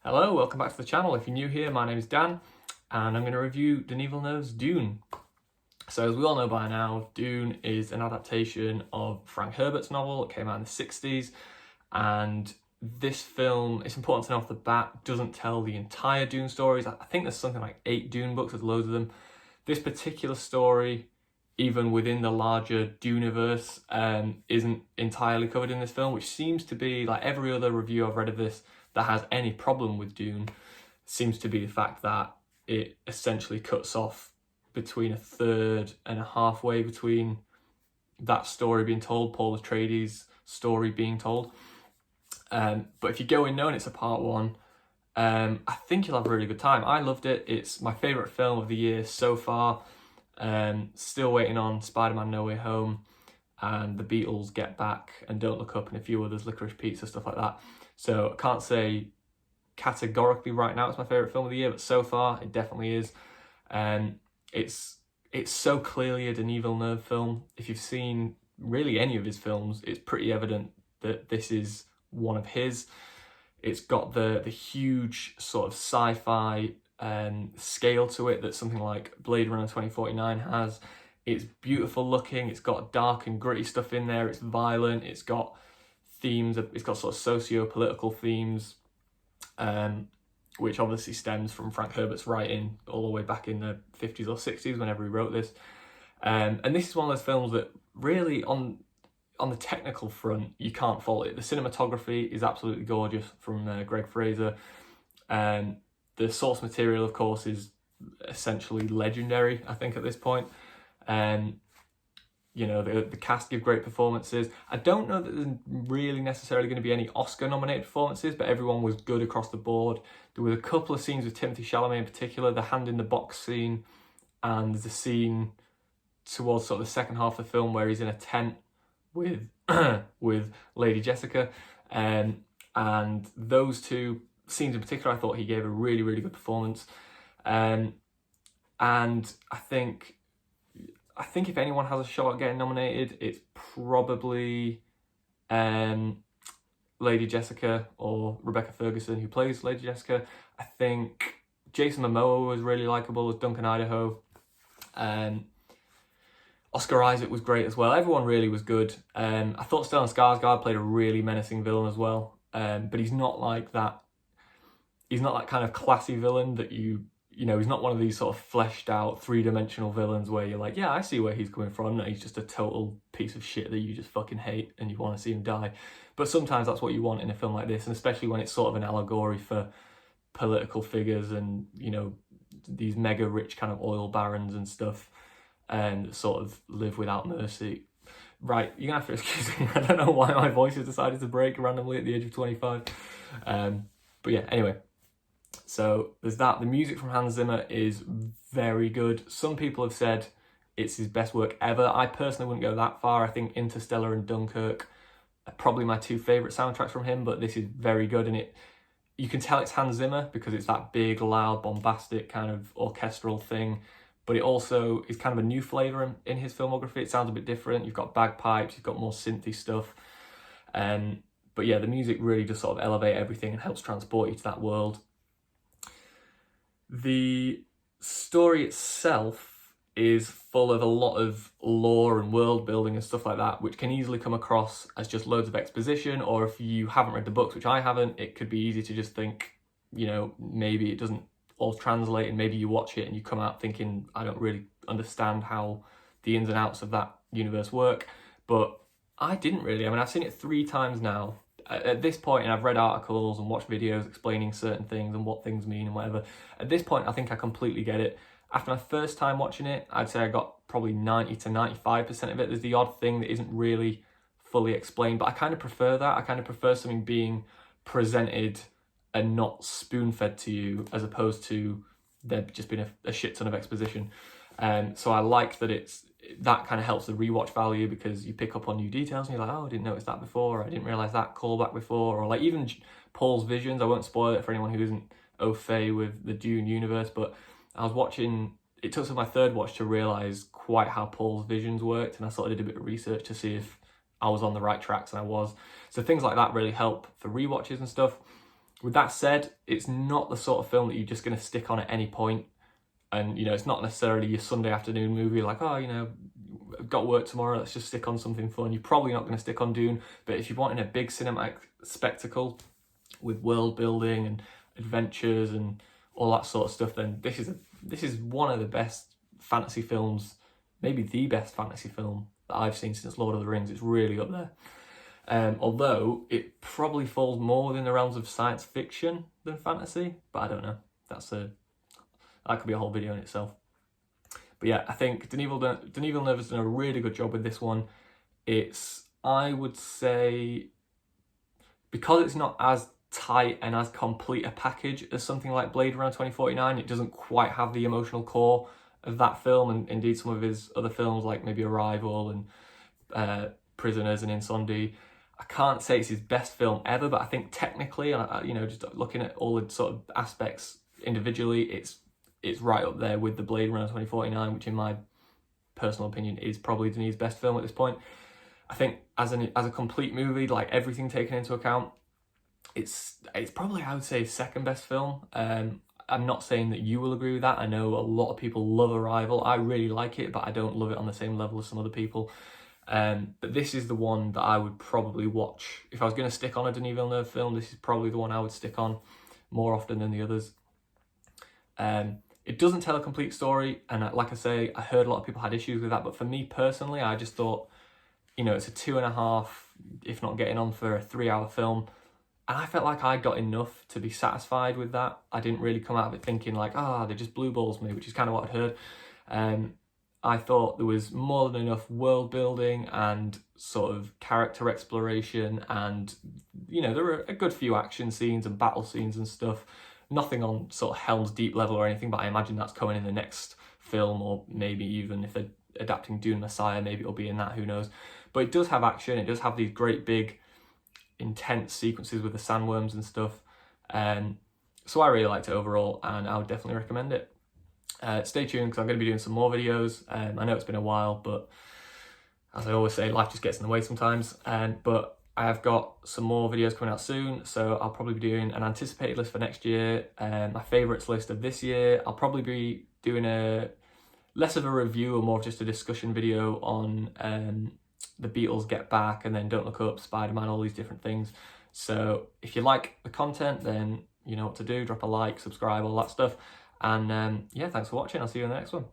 Hello, welcome back to the channel. If you're new here, my name is Dan, and I'm going to review Denis Villeneuve's Dune. So as we all know by now, Dune is an adaptation of Frank Herbert's novel. It came out in the 60s, and this film, it's important to know off the bat, doesn't tell the entire Dune stories. I think there's something like 8 Dune books, there's loads of them. This particular story, even within the larger Duneverse, isn't entirely covered in this film, which seems to be, like every other review I've read of this that has any problem with Dune, seems to be the fact that it essentially cuts off between a third and a halfway between that story being told, Paul Atreides' story being told. But if you go in knowing it's a part one, I think you'll have a really good time. I loved it. It's my favourite film of the year so far. Still waiting on Spider-Man No Way Home and The Beatles Get Back and Don't Look Up and a few others, Licorice Pizza, stuff like that. So I can't say categorically right now it's my favourite film of the year, but so far it definitely is. It's so clearly a Denis Villeneuve film. If you've seen really any of his films, it's pretty evident that this is one of his. It's got the huge sort of sci-fi scale to it that something like Blade Runner 2049 has. It's beautiful looking, it's got dark and gritty stuff in there, it's violent, it's got themes, it's got sort of socio-political themes, which obviously stems from Frank Herbert's writing all the way back in the 50s or 60s whenever he wrote this. And this is one of those films that really, on the technical front, you can't fault it. The cinematography is absolutely gorgeous from Greg Fraser. The source material, of course, is essentially legendary, I think, at this point. You know, the cast give great performances. I don't know that there's really necessarily going to be any Oscar-nominated performances, but everyone was good across the board. There were a couple of scenes with Timothée Chalamet in particular, the hand in the box scene and the scene towards sort of the second half of the film where he's in a tent with with Lady Jessica. And those two scenes in particular, I thought he gave a really, really good performance. And I think if anyone has a shot at getting nominated, it's probably Lady Jessica or Rebecca Ferguson, who plays Lady Jessica. I think Jason Momoa was really likable as Duncan Idaho. Oscar Isaac was great as well. Everyone really was good. I thought Stellan Skarsgård played a really menacing villain as well. But he's not like that. He's not that kind of classy villain that you know, he's not one of these sort of fleshed out three-dimensional villains where you're like, yeah, I see where he's coming from. No, he's just a total piece of shit that you just fucking hate and you want to see him die. But sometimes that's what you want in a film like this, and especially when it's sort of an allegory for political figures and, you know, these mega rich kind of oil barons and stuff, and sort of live without mercy. Right, you're gonna have to excuse me. I don't know why my voice has decided to break randomly at the age of 25. But yeah, anyway. So there's that. The music from Hans Zimmer is very good. Some people have said it's his best work ever. I personally wouldn't go that far. I think Interstellar and Dunkirk are probably my two favourite soundtracks from him, but this is very good. And you can tell it's Hans Zimmer because it's that big, loud, bombastic kind of orchestral thing. But it also is kind of a new flavour in his filmography. It sounds a bit different. You've got bagpipes, you've got more synthy stuff. But yeah, the music really does sort of elevate everything and helps transport you to that world. The story itself is full of a lot of lore and world building and stuff like that, which can easily come across as just loads of exposition, or if you haven't read the books, which I haven't, it could be easy to just think, you know, maybe it doesn't all translate, and maybe you watch it and you come out thinking, I don't really understand how the ins and outs of that universe work. But I didn't really. I mean, I've seen it 3 times now. At this point, and I've read articles and watched videos explaining certain things and what things mean and whatever. At this point, I think I completely get it. After my first time watching it, I'd say I got probably 90 to 95% of it. There's the odd thing that isn't really fully explained, but I kind of prefer that. I kind of prefer something being presented and not spoon-fed to you, as opposed to there just being a shit ton of exposition. So I like that that kind of helps the rewatch value, because you pick up on new details and you're like, oh, I didn't notice that before, or I didn't realise that callback before, or like even Paul's visions. I won't spoil it for anyone who isn't au fait with the Dune universe, but I was watching, it took my third watch to realise quite how Paul's visions worked, and I sort of did a bit of research to see if I was on the right tracks, and I was. So things like that really help for rewatches and stuff. With that said, it's not the sort of film that you're just going to stick on at any point. And, you know, it's not necessarily your Sunday afternoon movie like, oh, you know, I've got work tomorrow, let's just stick on something fun. You're probably not going to stick on Dune, but if you're wanting a big cinematic spectacle with world building and adventures and all that sort of stuff, then this is one of the best fantasy films, maybe the best fantasy film that I've seen since Lord of the Rings. It's really up there. Although it probably falls more within the realms of science fiction than fantasy, but I don't know. That could be a whole video in itself. But yeah, I think Denis Villeneuve has done a really good job with this one. I would say, because it's not as tight and as complete a package as something like Blade Runner 2049, it doesn't quite have the emotional core of that film, and indeed some of his other films like maybe Arrival and Prisoners and Incendies. I can't say it's his best film ever, but I think technically, you know, just looking at all the sort of aspects individually, it's right up there with the Blade Runner 2049, which in my personal opinion is probably Denis' best film at this point. I think as a complete movie, like everything taken into account, it's probably, I would say, his second best film. I'm not saying that you will agree with that. I know a lot of people love Arrival. I really like it, but I don't love it on the same level as some other people. But this is the one that I would probably watch. If I was going to stick on a Denis Villeneuve film, this is probably the one I would stick on more often than the others. It doesn't tell a complete story, and like I say, I heard a lot of people had issues with that, but for me personally, I just thought, you know, it's a 2.5, if not getting on for a 3-hour film, and I felt like I got enough to be satisfied with that. I didn't really come out of it thinking like, they just blue balls me, which is kind of what I'd heard. I thought there was more than enough world building and sort of character exploration, and, you know, there were a good few action scenes and battle scenes and stuff. Nothing on sort of Helm's Deep level or anything, but I imagine that's coming in the next film, or maybe even if they're adapting Dune Messiah, maybe it'll be in that, who knows. But it does have action, it does have these great big intense sequences with the sandworms and stuff. So I really liked it overall, and I would definitely recommend it. Stay tuned, because I'm going to be doing some more videos. I know it's been a while, but as I always say, life just gets in the way sometimes. But I have got some more videos coming out soon, so I'll probably be doing an anticipated list for next year, my favourites list of this year. I'll probably be doing less of a review or more of just a discussion video on the Beatles Get Back, and then Don't Look Up, Spider-Man, all these different things. So if you like the content, then you know what to do. Drop a like, subscribe, all that stuff. And yeah, thanks for watching. I'll see you in the next one.